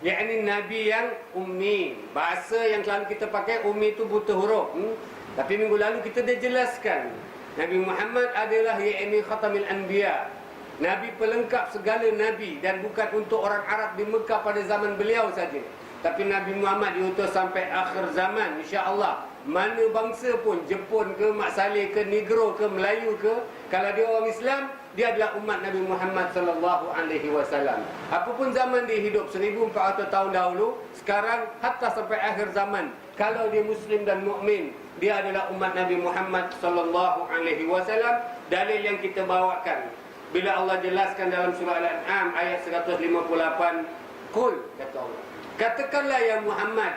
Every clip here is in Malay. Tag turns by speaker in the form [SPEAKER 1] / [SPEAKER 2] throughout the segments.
[SPEAKER 1] yakni Nabi yang ummi. Bahasa yang selalu kita pakai ummi itu buta huruf. Tapi minggu lalu kita dah jelaskan Nabi Muhammad adalah yakni khatamil anbiya, Nabi pelengkap segala Nabi, dan bukan untuk orang Arab di Mekah pada zaman beliau saja, tapi Nabi Muhammad diutus sampai akhir zaman, insya-Allah. Mana bangsa pun, Jepun ke, Mak Saleh ke, Negro ke, Melayu ke, kalau dia orang Islam, dia adalah umat Nabi Muhammad sallallahu alaihi wasallam. Apapun zaman dia hidup, 1400 tahun dahulu, sekarang hatta sampai akhir zaman, kalau dia Muslim dan mukmin, dia adalah umat Nabi Muhammad sallallahu alaihi wasallam. Dalil yang kita bawakan bila Allah jelaskan dalam surah Al-An'am ayat 158, Qul, kata Allah, katakanlah ya Muhammad,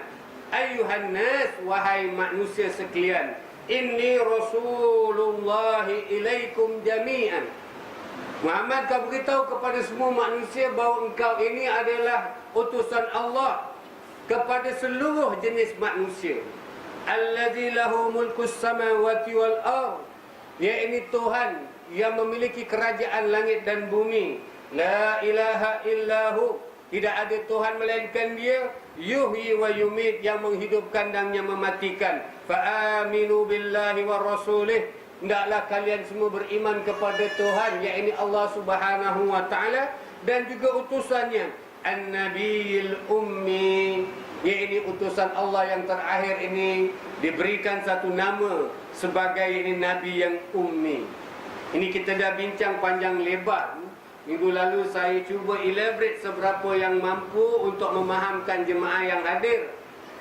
[SPEAKER 1] ayyuhan nas, wahai manusia sekalian, inni rasulullahi ilaikum jami'an. Muhammad, kau beritahu kepada semua manusia bahawa engkau ini adalah utusan Allah kepada seluruh jenis manusia. Allazi lahu mulkus samawati wal ardh, yakni Tuhan yang memiliki kerajaan langit dan bumi. La ilaha illahu, tidak ada Tuhan melainkan Dia. Yuhyi wa yumit, yang menghidupkan dan yang mematikan. Fa aminu billahi wa rasulih, hendaklah kalian semua beriman kepada Tuhan, yakni Allah Subhanahu wa taala, dan juga utusannya An-Nabiyil Ummi, yakni utusan Allah yang terakhir ini diberikan satu nama sebagai ini Nabi yang ummi. Ini kita dah bincang panjang lebar. Minggu lalu saya cuba elaborate seberapa yang mampu untuk memahamkan jemaah yang hadir.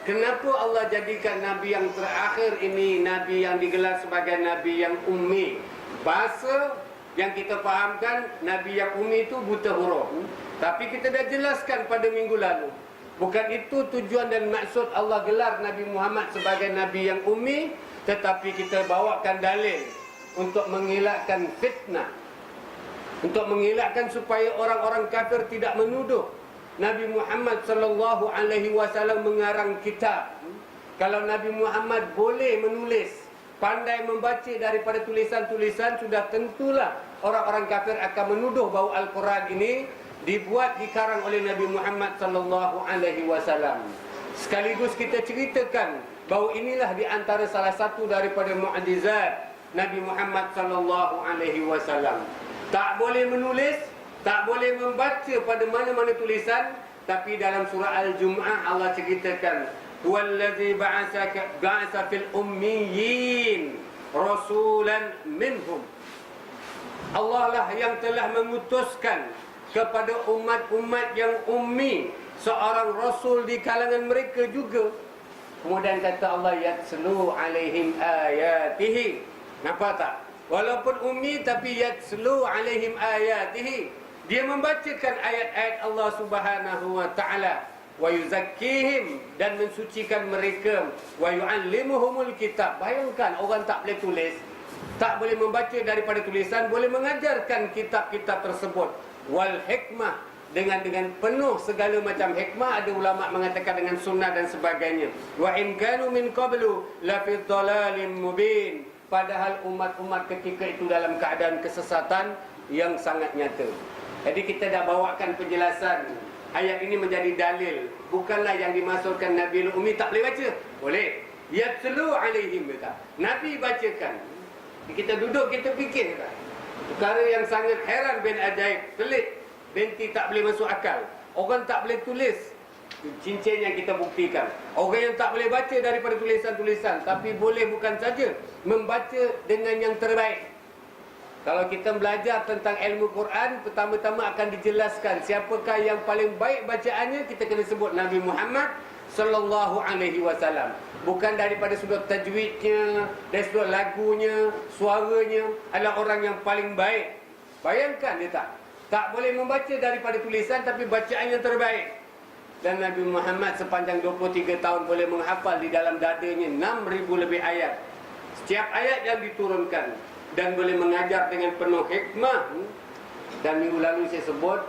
[SPEAKER 1] Kenapa Allah jadikan Nabi yang terakhir ini Nabi yang digelar sebagai Nabi yang ummi? Bahasa yang kita fahamkan, Nabi yang ummi itu buta huruf. Tapi kita dah jelaskan pada minggu lalu, bukan itu tujuan dan maksud Allah gelar Nabi Muhammad sebagai Nabi yang ummi. Tetapi kita bawakan dalil untuk mengelakkan fitnah, untuk mengelakkan supaya orang-orang kafir tidak menuduh Nabi Muhammad sallallahu alaihi wasallam mengarang kitab. Kalau Nabi Muhammad boleh menulis, pandai membaca daripada tulisan-tulisan, sudah tentulah orang-orang kafir akan menuduh bahawa Al-Quran ini dibuat, dikarang oleh Nabi Muhammad sallallahu alaihi wasallam. Sekaligus kita ceritakan bahawa inilah di antara salah satu daripada mukjizat Nabi Muhammad sallallahu alaihi wasallam. Tak boleh menulis, tak boleh membaca pada mana-mana tulisan, tapi dalam surah Al-Jumu'ah Allah ceritakan, huwallazi ba'atsa fil ummiyin rasulan minhum. Allah lah yang telah mengutuskan kepada umat-umat yang ummi seorang rasul di kalangan mereka juga. Kemudian kata Allah, yatslu alaihim ayatihi. Nampak tak? Walaupun ummi tapi yatslu alaihim ayatihi, dia membacakan ayat-ayat Allah Subhanahu wa taala. Wa yuzakkihim, dan mensucikan mereka. Wa yuallimuhumul kitab. Bayangkan orang tak boleh tulis, tak boleh membaca daripada tulisan, boleh mengajarkan kitab-kitab tersebut. Wal hikmah, dengan penuh segala macam hikmah. Ada ulama mengatakan dengan sunnah dan sebagainya. Wa in kanu min qablu la fi dhalalin mubin, padahal umat-umat ketika itu dalam keadaan kesesatan yang sangat nyata. Jadi kita dah bawakan penjelasan. Ayat ini menjadi dalil. Bukanlah yang dimaksudkan Nabi Ummi tak boleh baca. Boleh. Yatslu alaihim, kata Nabi bacakan. Kita duduk, kita fikir, kata perkara yang sangat heran bin ajaib, pelik, binti tak boleh masuk akal. Orang tak boleh tulis, cincin yang kita buktikan. Orang yang tak boleh baca daripada tulisan-tulisan, tapi boleh bukan saja membaca dengan yang terbaik. Kalau kita belajar tentang ilmu Quran, pertama-tama akan dijelaskan siapakah yang paling baik bacaannya. Kita kena sebut Nabi Muhammad sallallahu alaihi wasallam. Bukan daripada sudut tajwidnya, dari sudut lagunya, suaranya, adalah orang yang paling baik. Bayangkan dia tak boleh membaca daripada tulisan, tapi bacaan yang terbaik. Dan Nabi Muhammad sepanjang 23 tahun boleh menghafal di dalam dadanya 6,000 lebih ayat. Setiap ayat yang diturunkan, dan boleh mengajar dengan penuh hikmah. Dan minggu lalu saya sebut,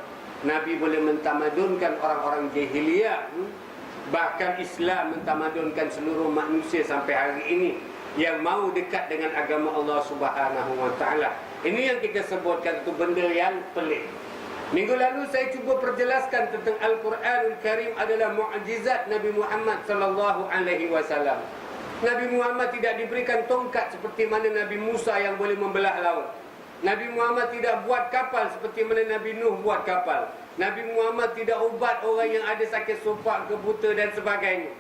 [SPEAKER 1] Nabi boleh mentamadunkan orang-orang jahiliyah. Bahkan Islam mentamadunkan seluruh manusia sampai hari ini yang mau dekat dengan agama Allah Subhanahu wa taala. Ini yang kita sebutkan, itu benda yang pelik. Minggu lalu saya cuba perjelaskan tentang Al-Quranul Karim adalah mukjizat Nabi Muhammad sallallahu alaihi wasallam. Nabi Muhammad tidak diberikan tongkat seperti mana Nabi Musa yang boleh membelah laut. Nabi Muhammad tidak buat kapal seperti mana Nabi Nuh buat kapal. Nabi Muhammad tidak ubat orang yang ada sakit sopak, kebuta dan sebagainya.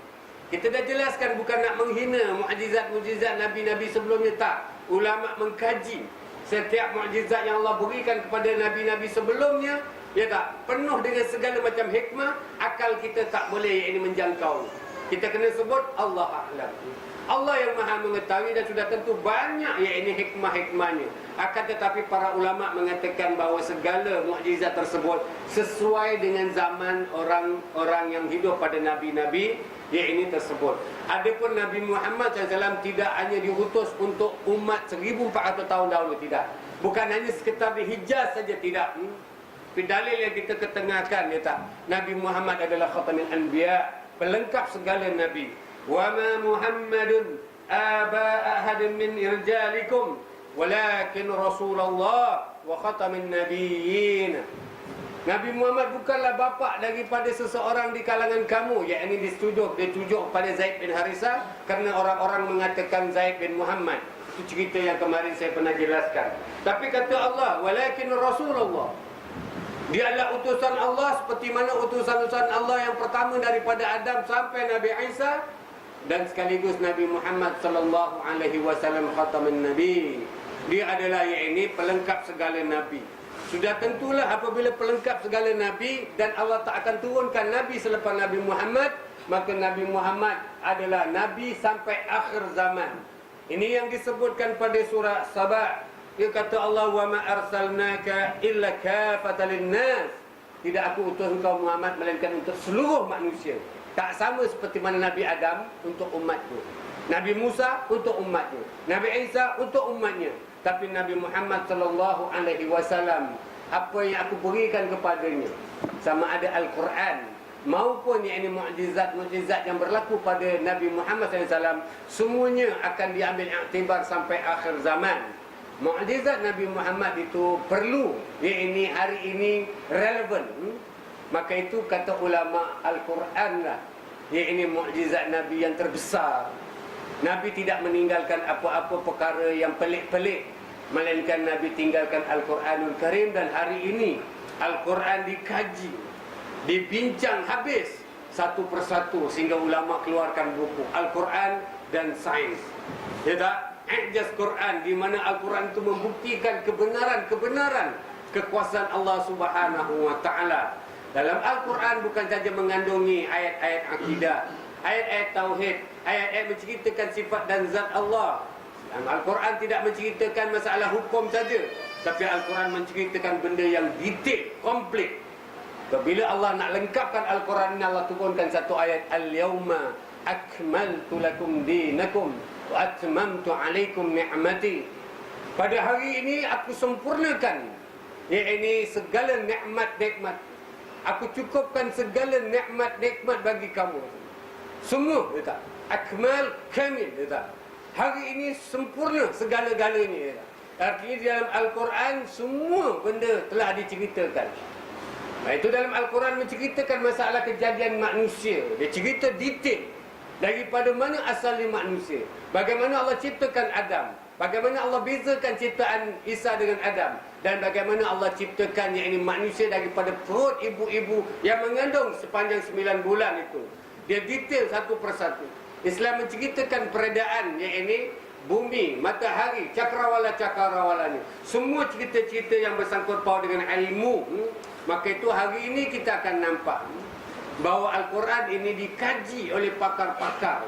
[SPEAKER 1] Kita dah jelaskan bukan nak menghina mukjizat-mukjizat Nabi-Nabi sebelumnya, tak. Ulama mengkaji setiap mukjizat yang Allah berikan kepada Nabi-Nabi sebelumnya, ya tak, penuh dengan segala macam hikmah. Akal kita tak boleh ini menjangkau. Kita kena sebut Allah A'lam. Allah yang maha mengetahui dan sudah tentu banyak ya ini hikmah-hikmahnya. Akan tetapi para ulama mengatakan bahawa segala mukjizat tersebut sesuai dengan zaman orang-orang yang hidup pada Nabi-Nabi ya ini tersebut. Adapun Nabi Muhammad SAW tidak hanya diutus untuk umat 1400 tahun dahulu, tidak. Bukan hanya sekitar di Hijaz saja, tidak. Tapi dalil yang kita ketengahkan, ya tak, Nabi Muhammad adalah khatamul anbiya, pelengkap segala Nabi. Wa ma Muhammadun aba ahadin min irjalikum walakin Rasulullah wa khatamin nabiyyin. Nabi Muhammad bukanlah bapa daripada seseorang di kalangan kamu. Yang ini ditujuk pada Zaid bin Harisah kerana orang-orang mengatakan Zaid bin Muhammad. Itu cerita yang kemarin saya pernah jelaskan. Tapi kata Allah, walakin Rasulullah, dia adalah utusan Allah seperti mana utusan-utusan Allah yang pertama daripada Adam sampai Nabi Isa, dan sekaligus Nabi Muhammad sallallahu alaihi wasallam khatamun nabi. Dia adalah yang ini pelengkap segala nabi. Sudah tentulah apabila pelengkap segala Nabi dan Allah tak akan turunkan Nabi selepas Nabi Muhammad, maka Nabi Muhammad adalah Nabi sampai akhir zaman. Ini yang disebutkan pada surah Sabah. Dia kata Allah, wa ma arsalnaka illa kafatan linnas. Tidak aku utus engkau Muhammad melainkan untuk seluruh manusia. Tak sama seperti mana Nabi Adam untuk umatnya, Nabi Musa untuk umatnya, Nabi Isa untuk umatnya. Tapi Nabi Muhammad sallallahu alaihi wasallam, apa yang aku berikan kepadanya, sama ada Al-Quran maupun yang ini mukjizat-mukjizat yang berlaku pada Nabi Muhammad SAW, semuanya akan diambil iktibar sampai akhir zaman. Mukjizat Nabi Muhammad itu perlu, yang ini hari ini relevan. Maka itu kata ulama Al-Quran lah, yang ini mukjizat Nabi yang terbesar. Nabi tidak meninggalkan apa-apa perkara yang pelik-pelik, melainkan Nabi tinggalkan Al-Quranul Karim. Dan hari ini Al-Quran dikaji, dibincang habis satu persatu sehingga ulama keluarkan buku Al-Quran dan Sains. Ya tak? Ijaz Quran, di mana Al-Quran itu membuktikan kebenaran kekuasaan Allah Subhanahu wa taala. Dalam Al-Quran bukan saja mengandungi ayat-ayat akidah, ayat-ayat tauhid, ayat-ayat menceritakan sifat dan zat Allah. Al-Quran tidak menceritakan masalah hukum saja, tapi Al-Quran menceritakan benda yang detail, komplit. Bila Allah nak lengkapkan Al-Quran ini, Allah turunkan satu ayat, Al-yawma akmaltu lakum dinakum wa atmamtu alaikum ni'mati. Pada hari ini aku sempurnakan, ini segala nikmat-nikmat. Aku cukupkan segala nikmat-nikmat bagi kamu. Semua, ya tak? Akmal, kamil, ya tak? Hari ini sempurna segala-galanya, ya tak? Artinya di dalam Al-Quran semua benda telah diceritakan. Itu dalam Al-Quran menceritakan masalah kejadian manusia. Dia cerita detail daripada mana asalnya manusia, bagaimana Allah ciptakan Adam, bagaimana Allah bezakan ciptaan Isa dengan Adam, dan bagaimana Allah ciptakan yang ini manusia daripada perut ibu-ibu yang mengandung sepanjang 9 bulan itu. Dia detail satu persatu. Islam menceritakan peredaan yang ini bumi, matahari, cakrawala-cakrawalanya. Semua cerita-cerita yang bersangkut paut dengan ilmu. Maka itu hari ini kita akan nampak bahawa Al-Quran ini dikaji oleh pakar-pakar.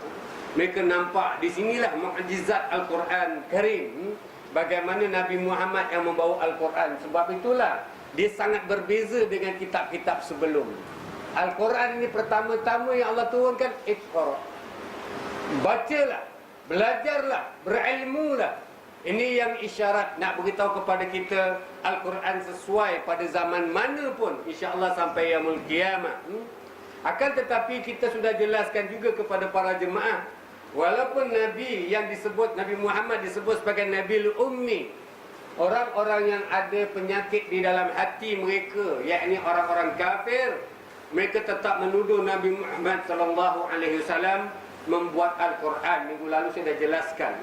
[SPEAKER 1] Mereka nampak di sinilah mukjizat Al-Quran Karim. Bagaimana Nabi Muhammad yang membawa Al-Quran. Sebab itulah dia sangat berbeza dengan kitab-kitab sebelum. Al-Quran ini pertama-tama yang Allah turunkan, Iqra. Bacalah, belajarlah, berilmulah. Ini yang isyarat nak beritahu kepada kita Al-Quran sesuai pada zaman mana pun, insya-Allah sampai yaumul qiyamah. Akan tetapi kita sudah jelaskan juga kepada para jemaah, walaupun Nabi yang disebut Nabi Muhammad disebut sebagai Nabiul Ummi, orang-orang yang ada penyakit di dalam hati mereka, yakni orang-orang kafir, mereka tetap menuduh Nabi Muhammad sallallahu alaihi wasallam membuat Al-Quran. Minggu lalu saya dah jelaskan.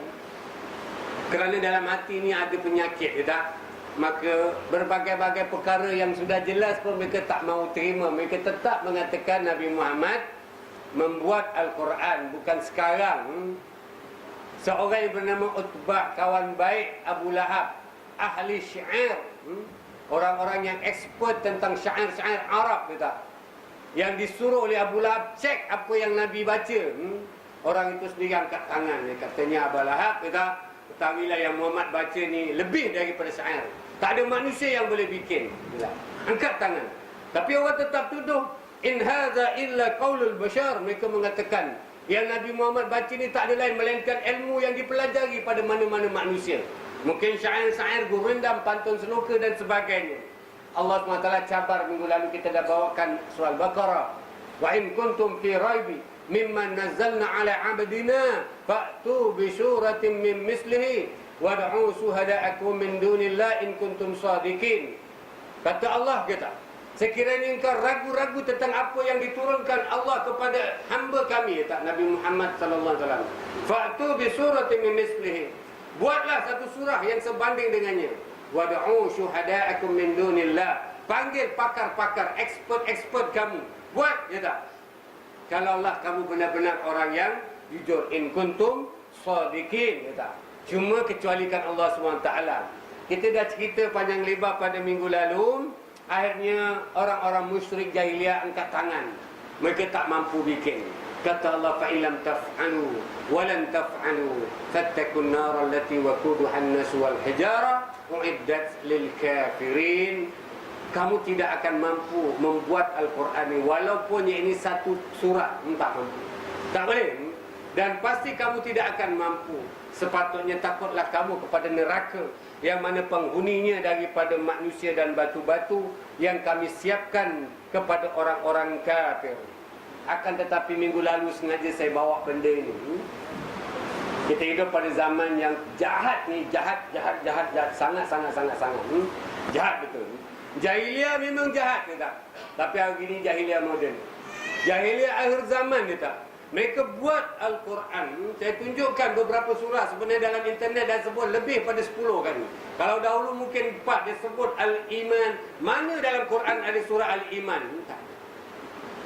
[SPEAKER 1] Kerana dalam hati ni ada penyakit, tak? Maka berbagai-bagai perkara yang sudah jelas pun mereka tak mau terima. Mereka tetap mengatakan Nabi Muhammad membuat Al-Quran. Bukan sekarang seorang yang bernama Utbah, kawan baik Abu Lahab, ahli syair, orang-orang yang expert tentang syair-syair Arab, tak? Yang disuruh oleh Abu Lahab cek apa yang Nabi baca. Orang itu sendiri angkat tangan. Dia katanya, Abu Lahab, kata, ketahuilah yang Muhammad baca ni lebih daripada syair. Tak ada manusia yang boleh bikin. Angkat tangan. Tapi orang tetap tuduh, in hadza illa qaulul bashar. Mereka mengatakan yang Nabi Muhammad baca ni tak ada lain melainkan ilmu yang dipelajari pada mana-mana manusia. Mungkin syair-syair, gurindam, pantun senuka dan sebagainya. Allah SWT cabar, minggu lalu kita dah bawakan surah Al-Baqarah. Wa in kuntum fi raibi mimman nazzalna ala abdina fa'tu bi suratin min mislihi wad'u syuhada'akum min dunillah in kuntum shadiqin. Kata Allah, kata, sekiranya engkau ragu-ragu tentang apa yang diturunkan Allah kepada hamba kami, tak, Nabi Muhammad sallallahu alaihi wasallam, fa'tu bi suratin min mislihi, buatlah satu surah yang sebanding dengannya. Wad'u syuhada'akum min dunillah, panggil pakar-pakar, expert-expert kamu, buat, ya tak? Kalaulah kamu benar-benar orang yang jujur, in kuntum shadiqin, ya tak? Cuma kecualikan Allah SWT. Kita dah cerita panjang lebar pada minggu lalu. Akhirnya orang-orang musyrik jahiliah angkat tangan. Mereka tak mampu bikin. Kata Allah, fa illam taf'alu wa lan taf'alu fattakun nar allati waquduha an-nas wal hijara uiddat lil kafirin. Kamu tidak akan mampu membuat Al-Quran ini, walaupun ini satu surat, tak mampu. Tak boleh. Dan pasti kamu tidak akan mampu. Sepatutnya takutlah kamu kepada neraka yang mana penghuninya daripada manusia dan batu-batu yang kami siapkan kepada orang-orang kafir. Akan tetapi minggu lalu sengaja saya bawa benda ini. Kita hidup pada zaman yang jahat ni, jahat, sangat. Jahat betul. Jahiliah memang jahat, tak? Tapi hari ini jahiliah moden. Jahiliah akhir zaman, tak? Mereka buat Al-Quran. Saya tunjukkan beberapa surah. Sebenarnya dalam internet dah sebut lebih pada 10 kali. Kalau dahulu mungkin 4 dia sebut Al-Iman. Mana dalam Quran ada surah Al-Iman? Tak.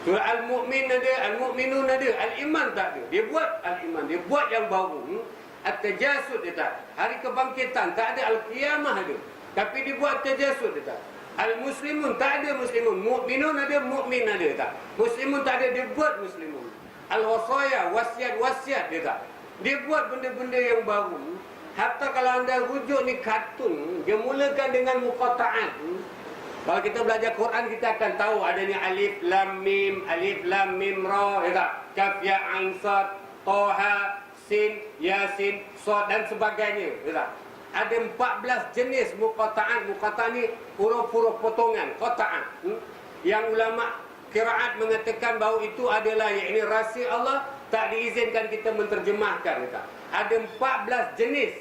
[SPEAKER 1] Surah Al-Mu'min ada, Al-Mu'minun ada, Al-Iman tak ada. Dia buat Al-Iman, dia buat yang baru. At-Tajasud dia tak. Hari kebangkitan tak ada, Al-Qiyamah ada. Tapi dia buat Tajasud dia tak. Al-Muslimun tak ada Muslimun. Mu'minun ada, Mu'min ada tak. Muslimun tak ada, dia buat Muslimun. Al-Wasaya, wasiat dia tak. Dia buat benda-benda yang baru. Hatta kalau anda rujuk ni kartun, dia mulakan dengan muqata'at. Kalau kita belajar Quran, kita akan tahu adanya alif lam mim ra, ya tak? Kaf ya ain sad, Taha, Sin, Yasin, Sad dan sebagainya, ya tak? Ada 14 jenis muqata'at. Muqata'at ni huruf-huruf potongan, qata'at. Yang ulama qiraat mengatakan bahawa itu adalah yakni rahsia Allah, tak diizinkan kita menterjemahkan, ya tak? Ada 14 jenis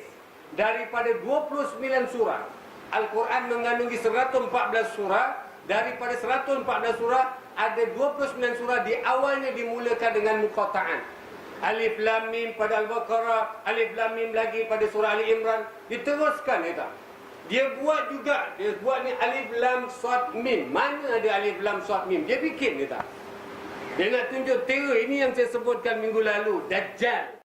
[SPEAKER 1] daripada 29 surah. Al-Quran mengandungi 114 surah. Daripada 114 surah, ada 29 surah di awalnya dimulakan dengan muqata'at. Alif lam mim pada Al-Baqarah, alif lam mim lagi pada surah Ali Imran, diteruskan, ya tak? Dia buat juga, dia buat ni alif lam sad mim. Mana ada alif lam sad mim? Dia bikin, ya tak? Dia nak tunjuk terror. Ini yang saya sebutkan minggu lalu, Dajjal.